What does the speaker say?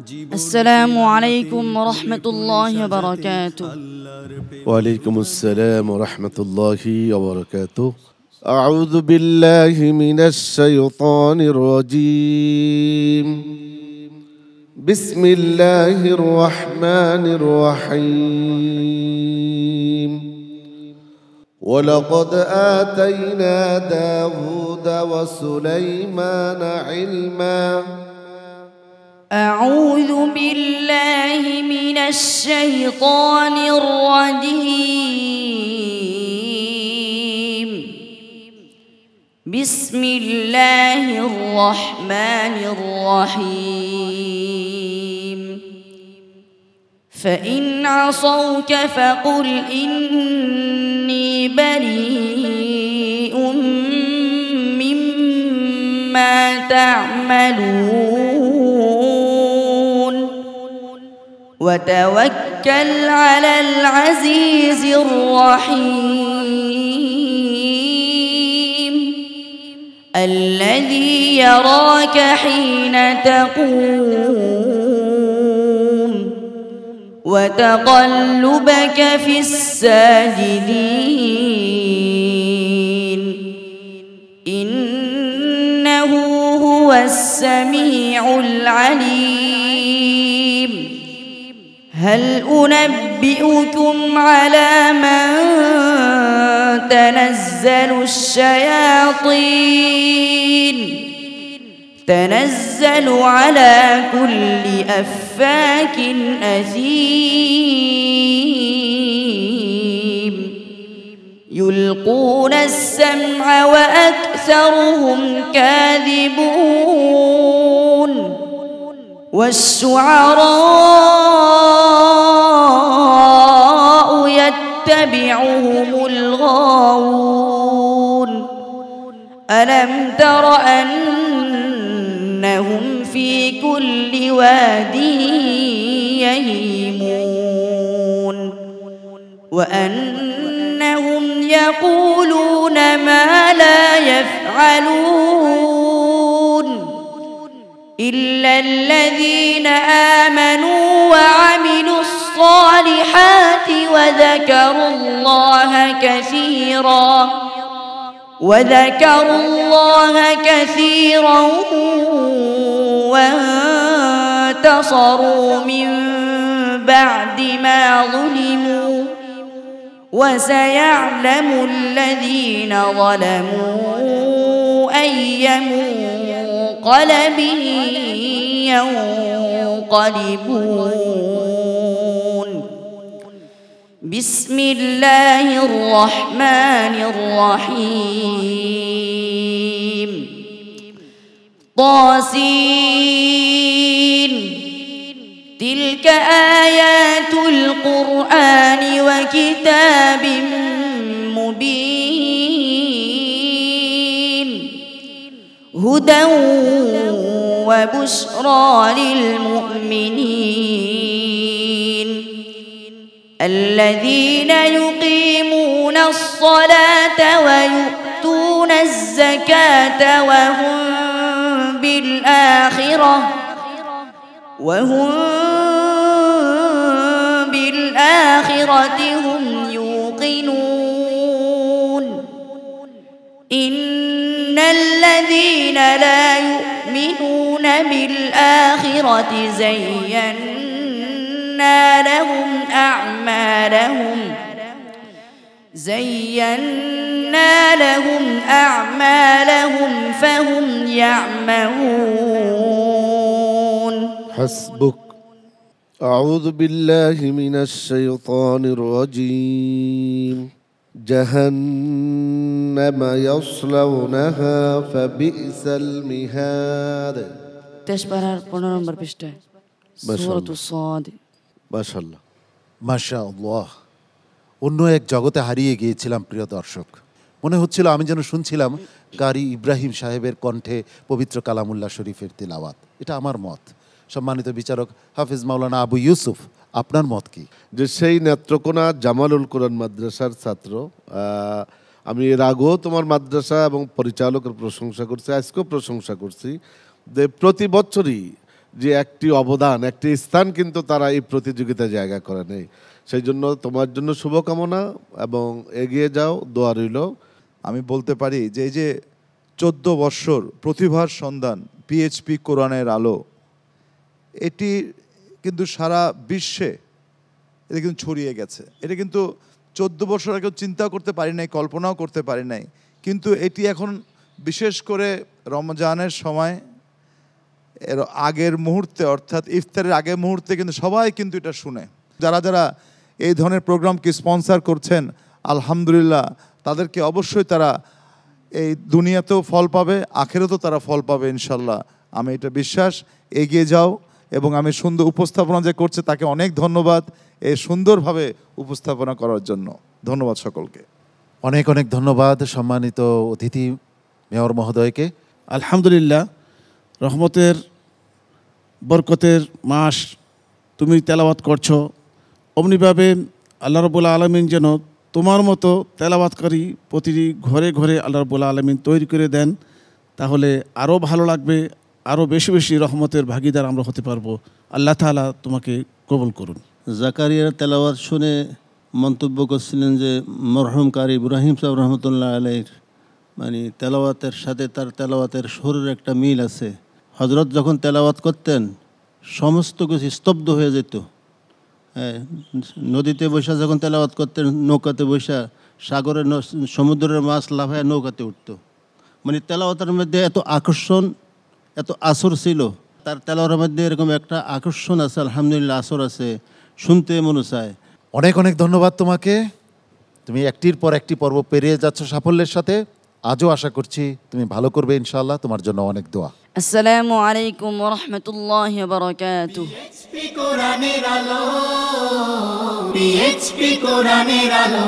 السلام عليكم ورحمة الله وبركاته. وعليكم السلام ورحمة الله وبركاته. أعوذ بالله من الشيطان الرجيم. بسم الله الرحمن الرحيم. ولقد آتينا داود وسليمان علما. أعوذ بالله من الشيطان الرجيم. بسم الله الرحمن الرحيم. فإن عصوك فقل إني بريء مما تعملون وتوكل على العزيز الرحيم الذي يراك حين تقوم وتقلبك في الساجدين إنه هو السميع العليم. هل أنبئكم على من تنزل الشياطين تنزل على كل أفاك أثيم يلقون السمع وأكثرهم كاذبون والشعراء يتبعهم الغاوون. ألم تر أنهم في كل واد يهيمون وأنهم يقولون ما لا يفعلون إلا الذين آمنوا وعملوا الصالحات وذكروا الله كثيرا وانتصروا من بعد ما ظلموا وسيعلم الذين ظلموا أي منقلب ينقلبون. بسم الله الرحمن الرحيم. طاسين تلك آيات القرآن وكتاب مبين هدى وبشرى للمؤمنين الذين يقيمون الصلاة ويؤتون الزكاة وهم بالآخرة هم يوقنون. إن الذين لا يؤمنون بالآخرة زينا لهم أعمالهم فهم يعمهون. حسبك. أعوذ بالله من الشيطان الرجيم. جهنم يصلونها فبئس المهاد. تشبه 15 নম্বর পৃষ্ঠায় সূরাতুস সাদ। মাশাআল্লাহ মাশাআল্লাহ। অন্য এক জগতে হারিয়ে গিয়েছিলাম প্রিয় দর্শক। মনে হচ্ছিল আমি যেন শুনছিলাম কারি ইব্রাহিম সাহেবের কণ্ঠে পবিত্র কালামুল্লাহ শরীফের তিলাওয়াত। এটা আমার মত। সম্মানিত বিচারক হাফিজ মাওলানা আবু ইউসুফ, আপনার মত কি? যে সেই নেত্রকোনা জামালুল কোরআন মাদ্রাসার ছাত্র, আমি এর আগেও তোমার মাদ্রাসা এবং পরিচালকের প্রশংসা করছি, আজকেও প্রশংসা করছি যে প্রতি বছরই যে একটি অবদান, একটি স্থান কিন্তু তারা এই প্রতিযোগিতায় জায়গা করে নেই। সেই জন্য তোমার জন্য শুভকামনা এবং এগিয়ে যাও, দোয়া রইল। আমি বলতে পারি যে এই যে 14 বৎসর প্রতিভার সন্ধান পিএইচপি কোরআনের আলো, এটি কিন্তু সারা বিশ্বে এটা কিন্তু ছড়িয়ে গেছে। এটা কিন্তু 14 বছর আগে চিন্তা করতে পারি নাই, কল্পনাও করতে পারি নাই, কিন্তু এটি এখন বিশেষ করে রমজানের সময় এর আগের মুহূর্তে, অর্থাৎ ইফতারের আগের মুহূর্তে কিন্তু সবাই কিন্তু এটা শুনে। যারা যারা এই ধরনের প্রোগ্রামকে স্পন্সর করছেন, আলহামদুলিল্লাহ, তাদেরকে অবশ্যই তারা এই দুনিয়াতেও ফল পাবে, আখেরাতেও তারা ফল পাবে ইনশাল্লাহ। আমি এটা বিশ্বাস। এগিয়ে যাও, এবং আমি সুন্দর উপস্থাপনা যে করছে তাকে অনেক ধন্যবাদ এই সুন্দরভাবে উপস্থাপনা করার জন্য। ধন্যবাদ সকলকে। অনেক অনেক ধন্যবাদ সম্মানিত অতিথি মেয়র মহোদয়কে। আলহামদুলিল্লাহ, রহমতের বরকতের মাস তুমি তেলাওয়াত করছো, অমনিভাবে আল্লাহ রাব্বুল আলামিন যেন তোমার মতো তেলাওয়াতকারী প্রতিটি ঘরে ঘরে আল্লাহ রাব্বুল আলামিন তৈরি করে দেন, তাহলে আরও ভালো লাগবে, আরও বেশি বেশি রহমতের ভাগিদার আমরা হতে পারবো। আল্লাহ তাআলা তোমাকে কবুল করুন। জাকারিয়ার তেলাওয়াত শুনে মন্তব্য করছিলেন যে মরহুম কারি ইব্রাহিম সাহেব রহমতুল্লাহ আলাইহির মানে তেলাওয়াতের সাথে তার তেলাওয়াতের সুরের একটা মিল আছে। হজরত যখন তেলাওয়াত করতেন সমস্ত কিছু স্তব্ধ হয়ে যেত। নদীতে বসে যখন তেলাওয়াত করতেন, নৌকাতে বসে সাগরের সমুদ্রের মাছ লাফায় নৌকাতে উঠতো। মানে তেলাওয়াতের মধ্যে এত আকর্ষণ, এত আসর ছিল। তার তেলাওয়াতের মধ্যে এরকম একটা আকর্ষণ আছে, আলহামদুলিল্লাহ, আসর আছে, শুনতে মনে চায়। অনেক অনেক ধন্যবাদ তোমাকে। তুমি একটির পর একটি পর্ব পেরিয়ে যাচ্ছ সাফল্যের সাথে। আজও আশা করছি তুমি ভালো করবে ইনশাআল্লাহ। তোমার জন্য অনেক দোয়া। আসসালামু আলাইকুম ওয়া রাহমাতুল্লাহি ওয়া বারাকাতুহু। পিএইচপি কোরআনের আলো, পিএইচপি কোরআনের আলো।